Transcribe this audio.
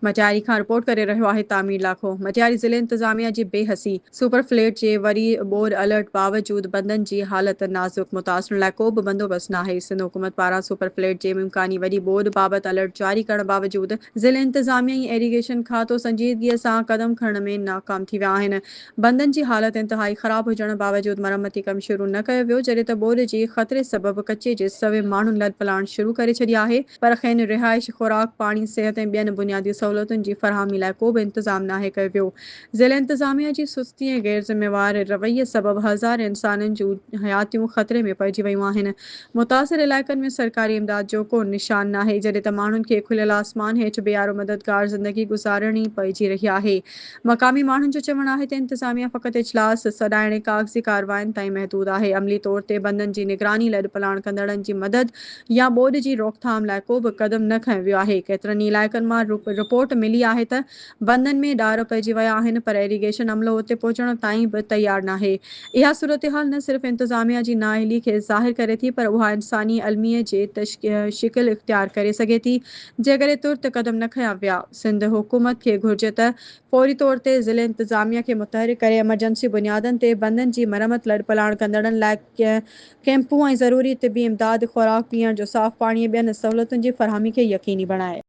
मटियारी खां रिपोर्ट करे रहियो आहे तामीर लाखो। मटियारी ज़िले इंतिज़ामिया जी बेहसी सुपर फ्लेट जे वरी बोर अलर्ट बावजूद बंदनि जी हालत नाज़ुक। मुतासिरनि लाइ को बि बंदोबस्त नाहे। सिंध हुकूमत पारां सुपर फ्लेट जे इम्कानी वरी बोर बाबति अलर्ट जारी करण बावजूद ज़िले इंतिज़ामिया ऐं इरीगेशन खातो संजीदगीअ सां क़दम खणण में नाकाम थी विया आहिनि। बंदनि जी हालत इंतिहाई ख़राब हुजण बावजूद मरमती कमु शुरू न कयो वियो, जॾहिं त बोर जे ख़तरे सबबि कचे जे सवे माण्हुनि लॾ शुरू करे छॾी आहे, पर खेनि रिहाइश, खुराक, पाणी, सिहत ऐं ॿियनि बुनियादी सहूलियतुनि जी फरहामी लाइ को बि इंतज़ाम नाहे कयो वियो। ज़िले इंतिज़ामिया जी सुस्ती ऐं गैर ज़िम्मेवार रवैये सबबि हज़ार इंसाननि जूं हयातियूं ख़तरे में पइजी वियूं आहिनि। मुतासिर इलाइक़नि में सरकारी इमदाद जो को निशान नाहे, जॾहिं त माण्हुनि खे खुलियल आसमान हेठि बेआरो मददगार ज़िंदगी गुज़ारणी पइजी रही आहे। मक़ामी माण्हुनि जो चवणु आहे त इंतिज़ामिया फ़क़ति इजलास सॾाइण ऐं काग़ज़ी कार्रवाइनि ताईं महदूद आहे। अमली तौर ते बंदनि जी निगरानी, लॾ कंदड़नि जी मदद या ॿोॾि जी रोकथाम लाइ को बि क़दम न खंयो वियो आहे। केतिरनि इलाइक़नि मां रिपोर्ट मिली आहे त बंदनि में ॾार पइजी विया आहिनि, पर इरीगेशन अमलो उते पहुचण ताईं बि तयारु नाहे। इहा सूरतहाल न सिर्फ़ इंतिज़ामिया जी नाअहली खे ज़ाहिर करे थी, पर उहा इंसानी अलमीअ जे शिकिल इख़्तियार करे सघे थी जेकॾहिं तुर्त क़दम न खंया विया। सिंध हुकूमत खे घुर्जे त फौरी तौर ते ज़िले इंतिज़ामिया खे मुतहरिक करे एमरजेंसी बुनियादनि ते बंदनि जी मरमत, लॾ कंदड़नि लाइ कैंपूं ऐं ज़रूरी तिबी इमदाद, खुराक, पीअण जो साफ़ पाणी ऐं ॿियनि सहूलियतुनि जी फरहामी खे यक़ीनी बणाए।